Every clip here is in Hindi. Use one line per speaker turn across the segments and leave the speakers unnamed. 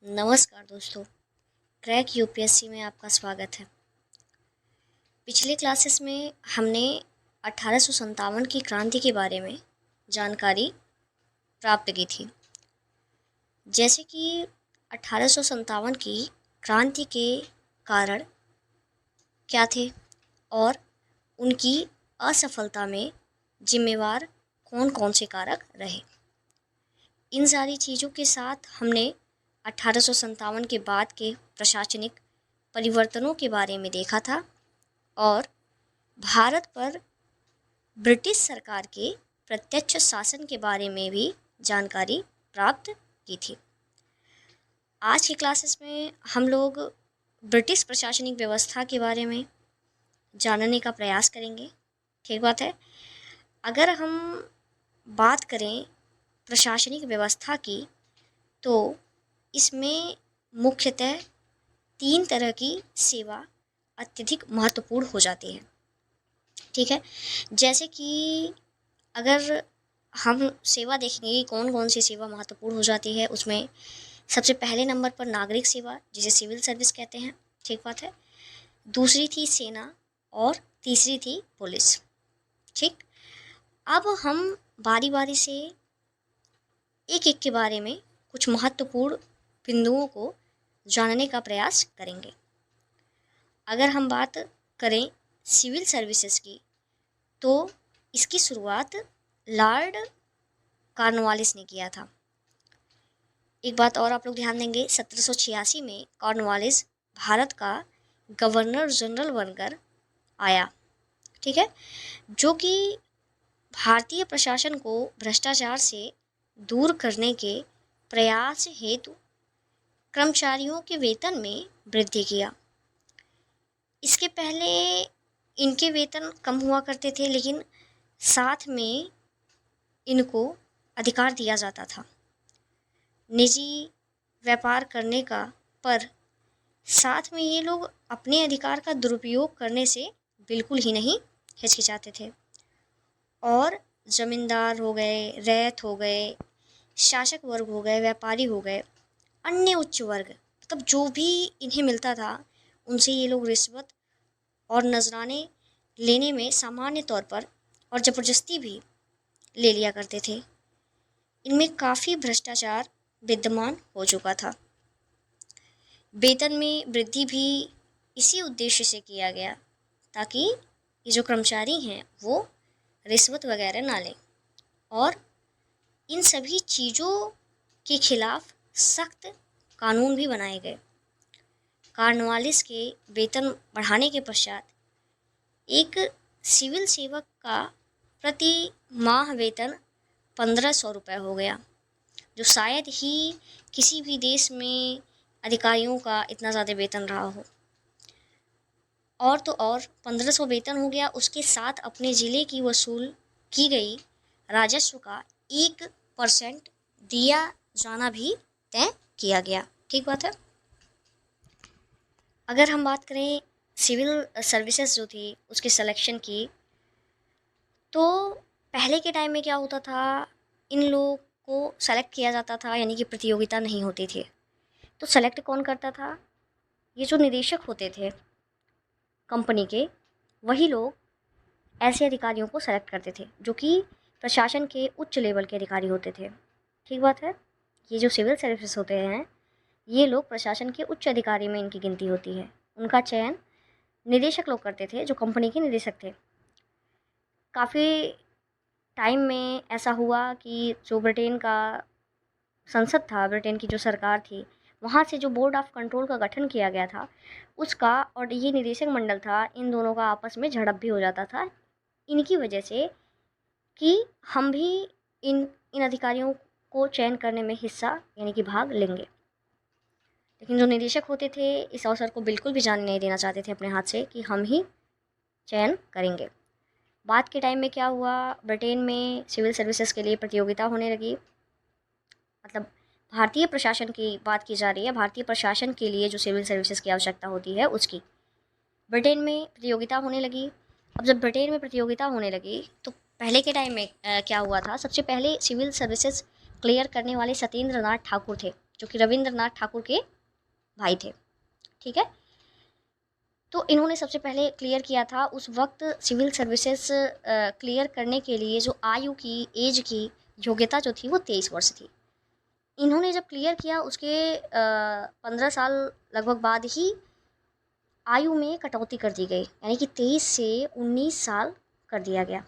नमस्कार दोस्तों, क्रैक यूपीएससी में आपका स्वागत है। पिछले क्लासेस में हमने 1857 की क्रांति के बारे में जानकारी प्राप्त की थी। जैसे कि 1857 की क्रांति के कारण क्या थे और उनकी असफलता में जिम्मेवार कौन कौन से कारक रहे। इन सारी चीज़ों के साथ हमने 1857 के बाद के प्रशासनिक परिवर्तनों के बारे में देखा था और भारत पर ब्रिटिश सरकार के प्रत्यक्ष शासन के बारे में भी जानकारी प्राप्त की थी। आज की क्लासेस में हम लोग ब्रिटिश प्रशासनिक व्यवस्था के बारे में जानने का प्रयास करेंगे। ठीक बात है। अगर हम बात करें प्रशासनिक व्यवस्था की तो इसमें मुख्यतः 3 तरह की सेवा अत्यधिक महत्वपूर्ण हो जाती है। ठीक है, जैसे कि अगर हम सेवा देखेंगे कि कौन कौन सी सेवा महत्वपूर्ण हो जाती है, उसमें सबसे पहले नंबर पर नागरिक सेवा जिसे सिविल सर्विस कहते हैं। ठीक बात है। दूसरी थी सेना और तीसरी थी पुलिस। ठीक, अब हम बारी बारी से एक एक के बारे में कुछ महत्वपूर्ण बिंदुओं को जानने का प्रयास करेंगे। अगर हम बात करें सिविल सर्विसेज की तो इसकी शुरुआत लॉर्ड कॉर्नवालिस ने किया था। एक बात और आप लोग ध्यान देंगे, 1786 में कॉर्नवालिस भारत का गवर्नर जनरल बनकर आया। ठीक है, जो कि भारतीय प्रशासन को भ्रष्टाचार से दूर करने के प्रयास हेतु कर्मचारियों के वेतन में वृद्धि किया। इसके पहले इनके वेतन कम हुआ करते थे, लेकिन साथ में इनको अधिकार दिया जाता था निजी व्यापार करने का, पर साथ में ये लोग अपने अधिकार का दुरुपयोग करने से बिल्कुल ही नहीं हिचकिचाते थे। और जमींदार हो गए, रैयत हो गए, शासक वर्ग हो गए, व्यापारी हो गए, अन्य उच्च वर्ग, मतलब जो भी इन्हें मिलता था उनसे ये लोग रिश्वत और नजराने लेने में सामान्य तौर पर और ज़बरदस्ती भी ले लिया करते थे। इनमें काफ़ी भ्रष्टाचार विद्यमान हो चुका था। वेतन में वृद्धि भी इसी उद्देश्य से किया गया ताकि ये जो कर्मचारी हैं वो रिश्वत वगैरह ना लें, और इन सभी चीज़ों के खिलाफ सख्त कानून भी बनाए गए। कॉर्नवालिस के वेतन बढ़ाने के पश्चात एक सिविल सेवक का प्रति माह वेतन 1500 रुपये हो गया, जो शायद ही किसी भी देश में अधिकारियों का इतना ज़्यादा वेतन रहा हो। और तो और 1500 वेतन हो गया, उसके साथ अपने ज़िले की वसूल की गई राजस्व का 1% दिया जाना भी तय किया गया। ठीक बात है। अगर हम बात करें सिविल सर्विसेज जो थी उसके सिलेक्शन की, तो पहले के टाइम में क्या होता था, इन लोगों को सेलेक्ट किया जाता था, यानी कि प्रतियोगिता नहीं होती थी। तो सेलेक्ट कौन करता था? ये जो निदेशक होते थे कंपनी के, वही लोग ऐसे अधिकारियों को सेलेक्ट करते थे जो कि प्रशासन के उच्च लेवल के अधिकारी होते थे। ठीक बात है। ये जो सिविल सर्विस होते हैं, ये लोग प्रशासन के उच्च अधिकारी में इनकी गिनती होती है। उनका चयन निदेशक लोग करते थे जो कंपनी के निदेशक थे। काफ़ी टाइम में ऐसा हुआ कि जो ब्रिटेन का संसद था, ब्रिटेन की जो सरकार थी, वहाँ से जो बोर्ड ऑफ कंट्रोल का गठन किया गया था उसका और ये निदेशक मंडल था, इन दोनों का आपस में झड़प भी हो जाता था इनकी वजह से कि हम भी इन अधिकारियों को चयन करने में हिस्सा यानी कि भाग लेंगे। लेकिन जो निदेशक होते थे इस अवसर को बिल्कुल भी जाने नहीं देना चाहते थे अपने हाथ से कि हम ही चयन करेंगे। बाद के टाइम में क्या हुआ, ब्रिटेन में सिविल सर्विसेज के लिए प्रतियोगिता होने लगी। मतलब भारतीय प्रशासन की बात की जा रही है, भारतीय प्रशासन के लिए जो सिविल सर्विसेज की आवश्यकता होती है उसकी ब्रिटेन में प्रतियोगिता होने लगी। अब जब ब्रिटेन में प्रतियोगिता होने लगी तो पहले के टाइम में क्या हुआ था, सबसे पहले सिविल सर्विसेज क्लियर करने वाले सत्येंद्र नाथ ठाकुर थे जो कि रविंद्रनाथ ठाकुर के भाई थे। ठीक है, तो इन्होंने सबसे पहले क्लियर किया था। उस वक्त सिविल सर्विसेज क्लियर करने के लिए जो आयु की, एज की योग्यता जो थी वो 23 वर्ष थी। इन्होंने जब क्लियर किया उसके 15 साल लगभग बाद ही आयु में कटौती कर दी गई, यानी कि 23 से 19 साल कर दिया गया।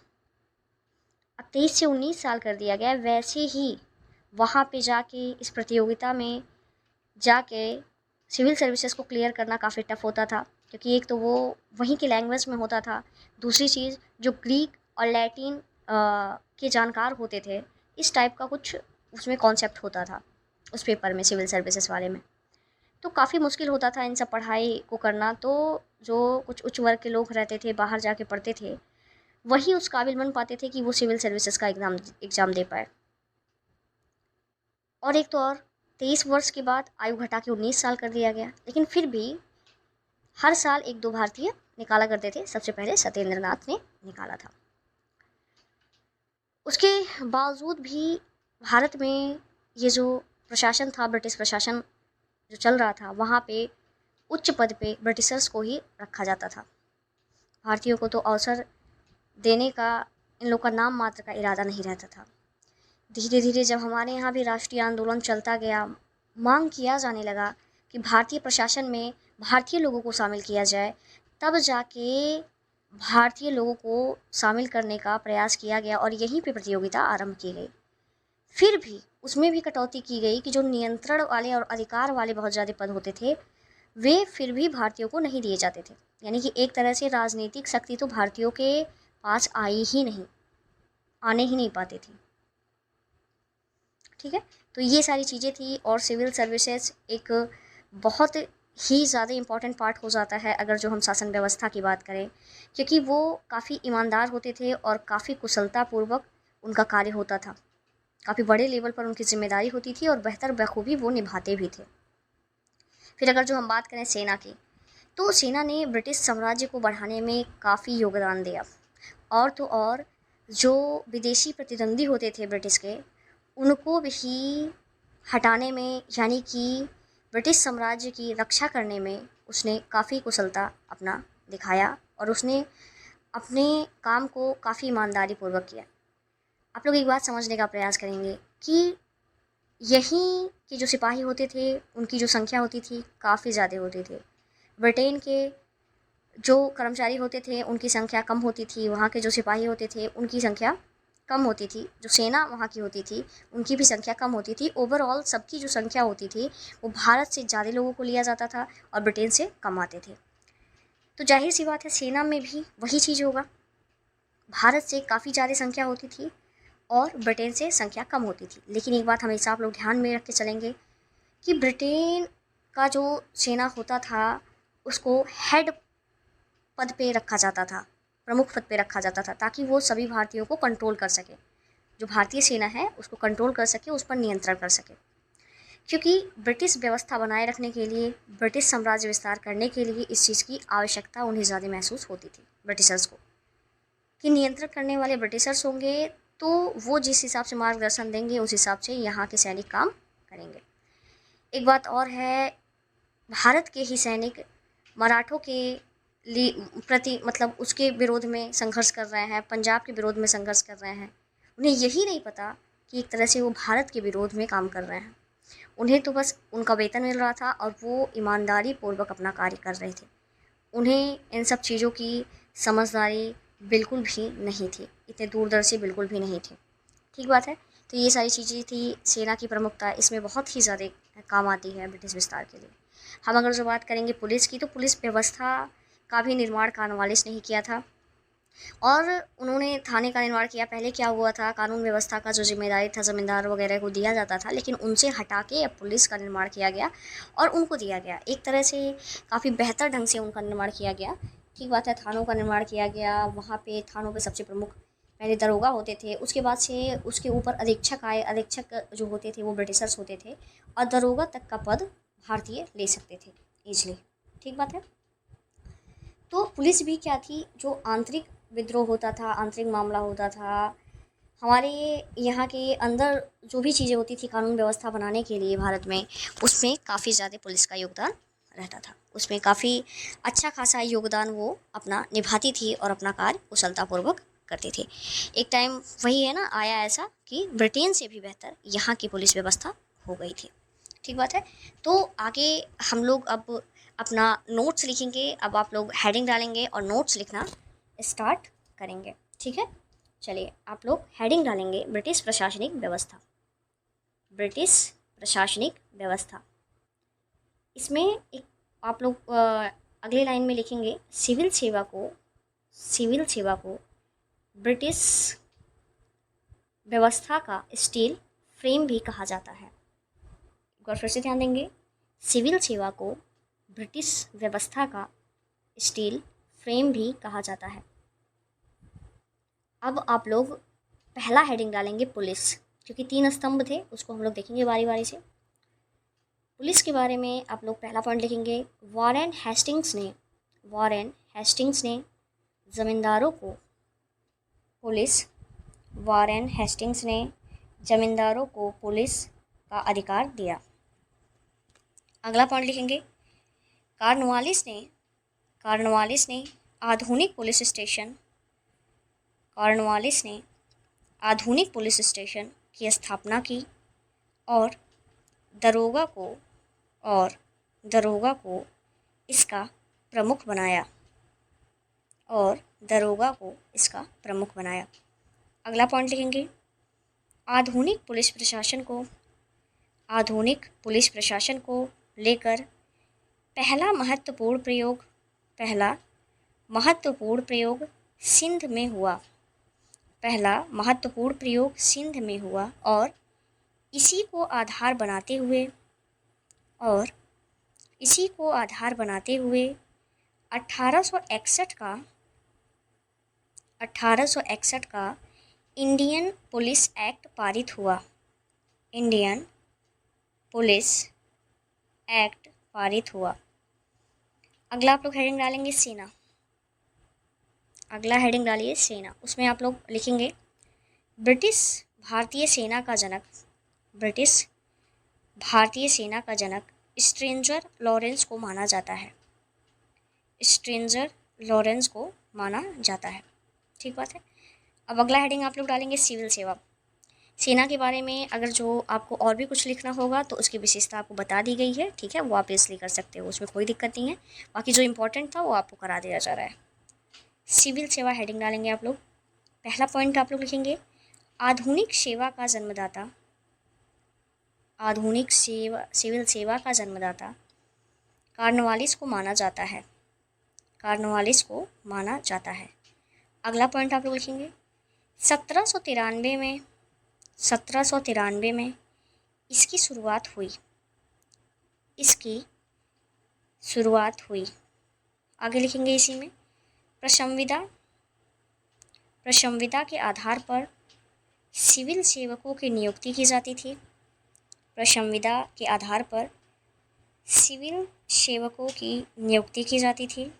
अब 23 से 19 साल कर दिया गया। वैसे ही वहाँ पे जाके इस प्रतियोगिता में जाके सिविल सर्विसेज को क्लियर करना काफ़ी टफ होता था, क्योंकि एक तो वो वहीं के लैंग्वेज में होता था, दूसरी चीज़ जो ग्रीक और लैटिन के जानकार होते थे, इस टाइप का कुछ उसमें कॉन्सेप्ट होता था उस पेपर में, सिविल सर्विसेज वाले में। तो काफ़ी मुश्किल होता था इन सब पढ़ाई को करना। तो जो कुछ उच्च वर्ग के लोग रहते थे, बाहर जाके पढ़ते थे, वही उस काबिल बन पाते थे कि वो सिविल सर्विसेज का एग्ज़ाम दे पाए। और एक तो और 23 वर्ष के बाद आयु घटा के 19 साल कर दिया गया, लेकिन फिर भी हर साल 1-2 भारतीय निकाला करते थे। सबसे पहले सत्येंद्र नाथ ने निकाला था। उसके बावजूद भी भारत में ये जो प्रशासन था, ब्रिटिश प्रशासन जो चल रहा था, वहाँ पे उच्च पद पे ब्रिटिशर्स को ही रखा जाता था। भारतीयों को तो अवसर देने का इन लोग का नाम मात्र का इरादा नहीं रहता था। धीरे धीरे जब हमारे यहाँ भी राष्ट्रीय आंदोलन चलता गया, मांग किया जाने लगा कि भारतीय प्रशासन में भारतीय लोगों को शामिल किया जाए, तब जाके भारतीय लोगों को शामिल करने का प्रयास किया गया और यहीं पे प्रतियोगिता आरंभ की गई। फिर भी उसमें भी कटौती की गई कि जो नियंत्रण वाले और अधिकार वाले बहुत ज़्यादा पद होते थे, वे फिर भी भारतीयों को नहीं दिए जाते थे। यानी कि एक तरह से राजनीतिक शक्ति तो भारतीयों के पास आई ही नहीं, आने ही नहीं पाती थी। ठीक है, तो ये सारी चीज़ें थी। और सिविल सर्विसेज एक बहुत ही ज़्यादा इम्पॉर्टेंट पार्ट हो जाता है अगर जो हम शासन व्यवस्था की बात करें, क्योंकि वो काफ़ी ईमानदार होते थे और काफ़ी कुशलतापूर्वक उनका कार्य होता था। काफ़ी बड़े लेवल पर उनकी जिम्मेदारी होती थी और बेहतर बखूबी वो निभाते भी थे। फिर अगर जो हम बात करें सेना की, तो सेना ने ब्रिटिश साम्राज्य को बढ़ाने में काफ़ी योगदान दिया। और तो और जो विदेशी प्रतिद्वंदी होते थे ब्रिटिश के, उनको भी हटाने में, यानी कि ब्रिटिश साम्राज्य की रक्षा करने में उसने काफ़ी कुशलता अपना दिखाया और उसने अपने काम को काफ़ी ईमानदारी पूर्वक किया। आप लोग एक बात समझने का प्रयास करेंगे कि यहीं के जो सिपाही होते थे, उनकी जो संख्या होती थी काफ़ी ज़्यादा होती थी। ब्रिटेन के जो कर्मचारी होते थे उनकी संख्या कम होती थी, वहाँ के जो सिपाही होते थे उनकी संख्या कम होती थी, जो सेना वहाँ की होती थी उनकी भी संख्या कम होती थी। ओवरऑल सबकी जो संख्या होती थी वो भारत से ज़्यादा लोगों को लिया जाता था और ब्रिटेन से कम आते थे। तो जाहिर सी बात है सेना में भी वही चीज़ होगा, भारत से काफ़ी ज़्यादा संख्या होती थी और ब्रिटेन से संख्या कम होती थी। लेकिन एक बात हमेशा आप लोग ध्यान में रख के चलेंगे कि ब्रिटेन का जो सेना होता था उसको हेड पद पे रखा जाता था, प्रमुख पद पे रखा जाता था, ताकि वो सभी भारतीयों को कंट्रोल कर सके, जो भारतीय सेना है उसको कंट्रोल कर सके, उस पर नियंत्रण कर सके। क्योंकि ब्रिटिश व्यवस्था बनाए रखने के लिए, ब्रिटिश साम्राज्य विस्तार करने के लिए इस चीज़ की आवश्यकता उन्हें ज़्यादा महसूस होती थी ब्रिटिशर्स को, कि नियंत्रण करने वाले ब्रिटिशर्स होंगे तो वो जिस हिसाब से मार्गदर्शन देंगे उस हिसाब से यहाँ के सैनिक काम करेंगे। एक बात और है, भारत के ही सैनिक मराठों के प्रति, मतलब उसके विरोध में संघर्ष कर रहे हैं, पंजाब के विरोध में संघर्ष कर रहे हैं। उन्हें यही नहीं पता कि एक तरह से वो भारत के विरोध में काम कर रहे हैं। उन्हें तो बस उनका वेतन मिल रहा था और वो ईमानदारी पूर्वक अपना कार्य कर रहे थे। उन्हें इन सब चीज़ों की समझदारी बिल्कुल भी नहीं थी, इतने दूरदर्शी बिल्कुल भी नहीं थी। ठीक बात है, तो ये सारी चीज़ें थी। सेना की प्रमुखता इसमें बहुत ही ज़्यादा काम आती है ब्रिटिश विस्तार के लिए। हम अगर जो बात करेंगे पुलिस की, तो पुलिस व्यवस्था का भी निर्माण कॉर्नवालिस ने ही किया था और उन्होंने थाने का निर्माण किया। पहले क्या हुआ था, कानून व्यवस्था का जो जिम्मेदारी था ज़मींदार वगैरह को दिया जाता था, लेकिन उनसे हटा के अब पुलिस का निर्माण किया गया और उनको दिया गया। एक तरह से काफ़ी बेहतर ढंग से उनका निर्माण किया गया। ठीक बात है, थानों का निर्माण किया गया। वहाँ पे थानों पे सबसे प्रमुख पहले दरोगा होते थे, उसके बाद से उसके ऊपर अधीक्षक आए। अधीक्षक जो होते थे वो ब्रिटिशर्स होते थे और दरोगा तक का पद भारतीय ले सकते थे ईजिली। ठीक बात है, तो पुलिस भी क्या थी, जो आंतरिक विद्रोह होता था, आंतरिक मामला होता था, हमारे यहाँ के अंदर जो भी चीज़ें होती थी कानून व्यवस्था बनाने के लिए भारत में, उसमें काफ़ी ज़्यादा पुलिस का योगदान रहता था। उसमें काफ़ी अच्छा खासा योगदान वो अपना निभाती थी और अपना कार्य कुशलतापूर्वक करती थी। एक टाइम वही है ना, आया ऐसा कि ब्रिटेन से भी बेहतर यहाँ की पुलिस व्यवस्था हो गई थी। ठीक बात है। तो आगे हम लोग अब अपना नोट्स लिखेंगे। अब आप लोग हेडिंग डालेंगे और नोट्स लिखना स्टार्ट करेंगे। ठीक है, चलिए आप लोग हेडिंग डालेंगे ब्रिटिश प्रशासनिक व्यवस्था। ब्रिटिश प्रशासनिक व्यवस्था, इसमें एक आप लोग अगले लाइन में लिखेंगे सिविल सेवा को ब्रिटिश व्यवस्था का स्टील फ्रेम भी कहा जाता है। एक बार फिर से ध्यान देंगे, सिविल सेवा को ब्रिटिश व्यवस्था का स्टील फ्रेम भी कहा जाता है। अब आप लोग पहला हेडिंग डालेंगे पुलिस, क्योंकि 3 स्तंभ थे, उसको हम लोग देखेंगे बारी बारी से। पुलिस के बारे में आप लोग पहला पॉइंट लिखेंगे, वॉरेन हेस्टिंग्स ने ज़मींदारों को पुलिस का अधिकार दिया। अगला पॉइंट लिखेंगे, कॉर्नवालिस ने आधुनिक पुलिस स्टेशन की स्थापना की और दरोगा को इसका प्रमुख बनाया। अगला पॉइंट लिखेंगे, आधुनिक पुलिस प्रशासन को लेकर पहला महत्वपूर्ण प्रयोग सिंध में हुआ और इसी को आधार बनाते हुए 1861 का इंडियन पुलिस एक्ट पारित हुआ। अगला आप लोग हेडिंग डालेंगे सेना। अगला हेडिंग डालिए सेना। उसमें आप लोग लिखेंगे, ब्रिटिश भारतीय सेना का जनक स्ट्रेंजर लॉरेंस को माना जाता है। ठीक बात है। अब अगला हेडिंग आप लोग डालेंगे सिविल सेवा। सेना के बारे में अगर जो आपको और भी कुछ लिखना होगा तो उसकी विशेषता आपको बता दी गई है। ठीक है, वो आप इसलिए कर सकते हो, उसमें कोई दिक्कत नहीं है। बाकी जो इम्पोर्टेंट था वो आपको करा दिया जा रहा है। सिविल सेवा हेडिंग डालेंगे आप लोग। पहला पॉइंट आप लोग लिखेंगे, आधुनिक सिविल सेवा का जन्मदाता कॉर्नवालिस को माना जाता है। अगला पॉइंट आप लोग लिखेंगे, 1793 में इसकी शुरुआत हुई। आगे लिखेंगे इसी में, प्रशंविदा के आधार पर सिविल सेवकों की नियुक्ति की जाती थी।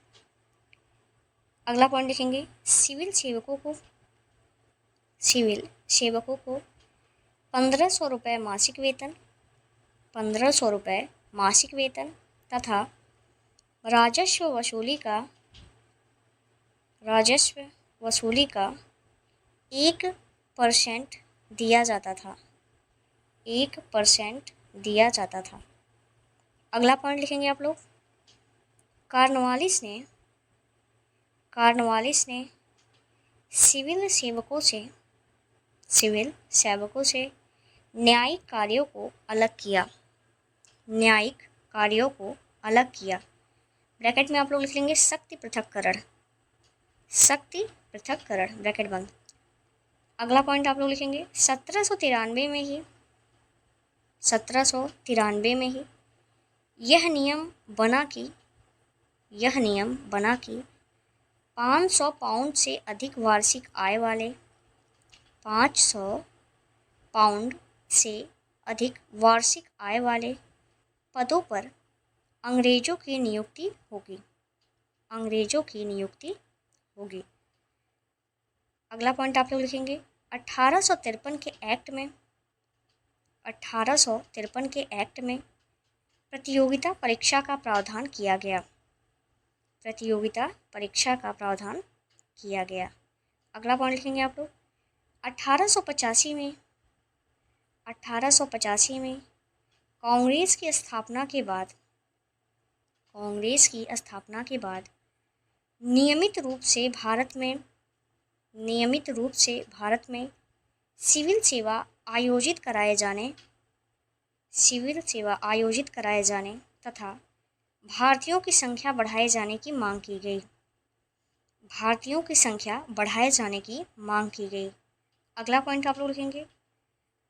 अगला पॉइंट लिखेंगे, सिविल सेवकों को 1500 रुपये मासिक वेतन तथा राजस्व वसूली का 1% दिया जाता था। अगला पॉइंट लिखेंगे आप लोग, कॉर्नवालिस ने सिविल सेवकों से न्यायिक कार्यों को अलग किया। ब्रैकेट में आप लोग लिख लेंगे शक्ति पृथक्करण ब्रैकेट बंद। अगला पॉइंट आप लोग लिखेंगे, 1793 में ही यह नियम बना कि 500 पाउंड से अधिक वार्षिक आय वाले पदों पर अंग्रेजों की नियुक्ति होगी। अगला पॉइंट आप लोग लिखेंगे, 1853 के एक्ट में 1853 के एक्ट में प्रतियोगिता परीक्षा का प्रावधान किया गया। प्रतियोगिता परीक्षा का प्रावधान किया गया। अगला पॉइंट लिखेंगे आप लोग। 1885 में 1885 में कांग्रेस की स्थापना के बाद नियमित रूप से भारत में सिविल सेवा आयोजित कराए जाने तथा भारतीयों की संख्या बढ़ाए जाने की मांग की गई। अगला पॉइंट आप लोग लिखेंगे।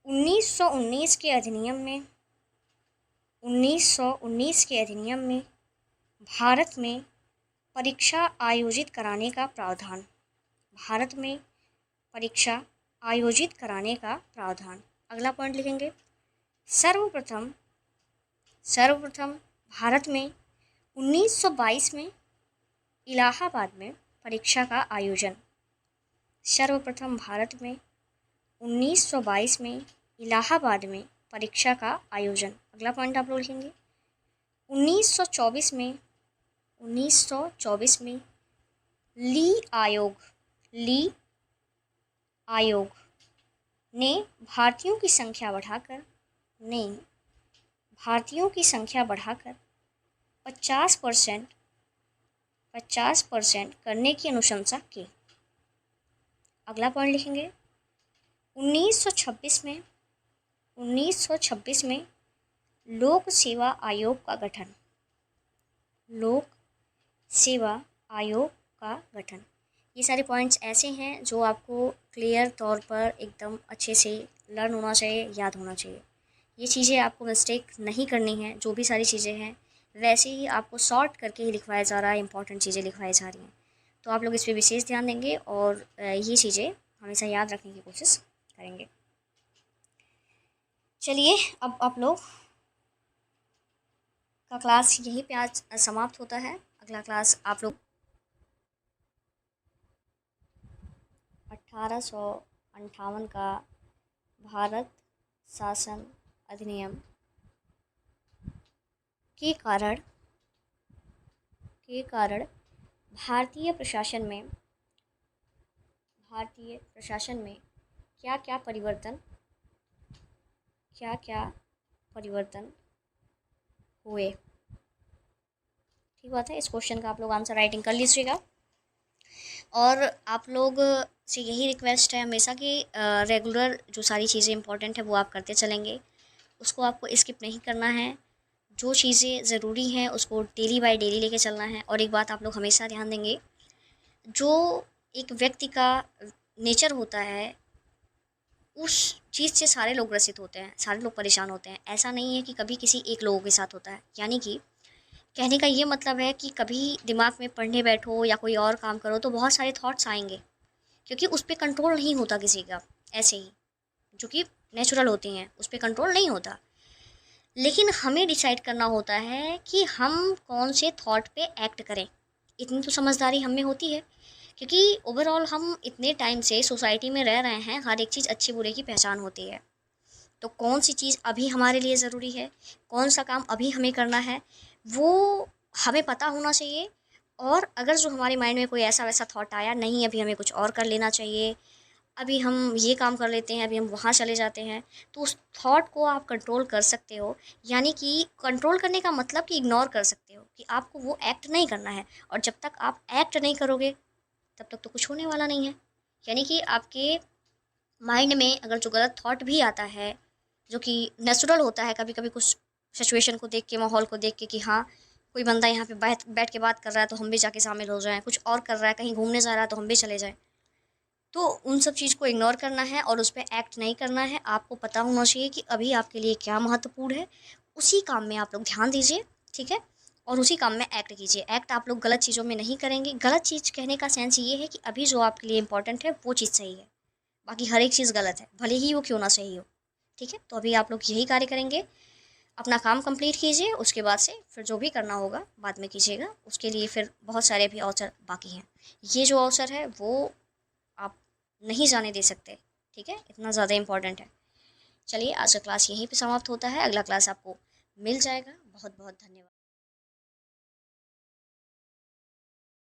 1919 के अधिनियम में भारत में परीक्षा आयोजित कराने का प्रावधान। अगला पॉइंट लिखेंगे। सर्वप्रथम भारत में 1922 में इलाहाबाद में परीक्षा का आयोजन। सर्वप्रथम भारत में 1922 में इलाहाबाद में परीक्षा का आयोजन। अगला पॉइंट आप लोग लिखेंगे। 1924 में ली आयोग ने भारतीयों की संख्या बढ़ाकर 50% करने की अनुशंसा की। अगला पॉइंट लिखेंगे। 1926 में लोक सेवा आयोग का गठन। ये सारे पॉइंट्स ऐसे हैं जो आपको क्लियर तौर पर एकदम अच्छे से लर्न होना चाहिए, याद होना चाहिए। ये चीज़ें आपको मिस्टेक नहीं करनी है। जो भी सारी चीज़ें हैं वैसे ही आपको सॉर्ट करके ही लिखवाया जा रहा है, इंपॉर्टेंट चीज़ें लिखवाई जा रही हैं। तो आप लोग इस पर विशेष ध्यान देंगे और ये चीज़ें हमेशा याद रखने की कोशिश करेंगे। चलिए, अब आप लोग का क्लास यहीं पे आज समाप्त होता है। अगला क्लास आप लोग 1858 का भारत शासन अधिनियम के कारण भारतीय प्रशासन में क्या क्या परिवर्तन हुए। ठीक बात है। इस क्वेश्चन का आप लोग आंसर राइटिंग कर लीजिएगा। और आप लोग से यही रिक्वेस्ट है हमेशा कि रेगुलर जो सारी चीज़ें इंपॉर्टेंट है वो आप करते चलेंगे, उसको आपको स्किप नहीं करना है। जो चीज़ें ज़रूरी हैं उसको डेली बाय डेली लेके चलना है। और एक बात आप लोग हमेशा ध्यान देंगे, जो एक व्यक्ति का नेचर होता है उस चीज़ से सारे लोग ग्रसित होते हैं, सारे लोग परेशान होते हैं। ऐसा नहीं है कि कभी किसी एक लोगों के साथ होता है। यानी कि कहने का ये मतलब है कि कभी दिमाग में पढ़ने बैठो या कोई और काम करो तो बहुत सारे थॉट्स आएंगे, क्योंकि उस पर कंट्रोल नहीं होता किसी का। ऐसे ही जो कि नेचुरल होती हैं उस पर कंट्रोल नहीं होता। लेकिन हमें डिसाइड करना होता है कि हम कौन से थॉट पे एक्ट करें। इतनी तो समझदारी हम में होती है, क्योंकि ओवरऑल हम इतने टाइम से सोसाइटी में रह रहे हैं, हर एक चीज़ अच्छी बुरे की पहचान होती है। तो कौन सी चीज़ अभी हमारे लिए ज़रूरी है, कौन सा काम अभी हमें करना है, वो हमें पता होना चाहिए। और अगर जो हमारे माइंड में कोई ऐसा वैसा थॉट आया, नहीं अभी हमें कुछ और कर लेना चाहिए, अभी हम ये काम कर लेते हैं, अभी हम वहाँ चले जाते हैं, तो उस थॉट को आप कंट्रोल कर सकते हो। यानी कि कंट्रोल करने का मतलब कि इग्नोर कर सकते हो कि आपको वो एक्ट नहीं करना है। और जब तक आप एक्ट नहीं करोगे तब तक तो कुछ होने वाला नहीं है। यानी कि आपके माइंड में अगर जो गलत थॉट भी आता है, जो कि नेचुरल होता है, कभी कभी कुछ सिचुएशन को देख के, माहौल को देख के कि हाँ कोई बंदा यहाँ पे बैठ के बात कर रहा है तो हम भी जाके शामिल हो जाएं, कुछ और कर रहा है, कहीं घूमने जा रहा है तो हम भी चले जाएं। तो उन सब चीज़ को इग्नोर करना है और उस पर एक्ट नहीं करना है। आपको पता होना चाहिए कि अभी आपके लिए क्या महत्वपूर्ण है, उसी काम में आप लोग ध्यान दीजिए। ठीक है। और उसी काम में एक्ट कीजिए। एक्ट आप लोग गलत चीज़ों में नहीं करेंगे। गलत चीज़ कहने का सेंस ये है कि अभी जो आपके लिए इंपॉर्टेंट है वो चीज़ सही है, बाकी हर एक चीज़ गलत है, भले ही वो क्यों ना सही हो। ठीक है। तो अभी आप लोग यही कार्य करेंगे, अपना काम कंप्लीट कीजिए, उसके बाद से फिर जो भी करना होगा बाद में कीजिएगा। उसके लिए फिर बहुत सारे भी अवसर बाकी हैं। ये जो अवसर है वो आप नहीं जाने दे सकते। ठीक है, इतना ज़्यादा इम्पोर्टेंट है। चलिए आज का क्लास यहीं पे समाप्त होता है, अगला क्लास आपको मिल जाएगा। बहुत बहुत धन्यवाद।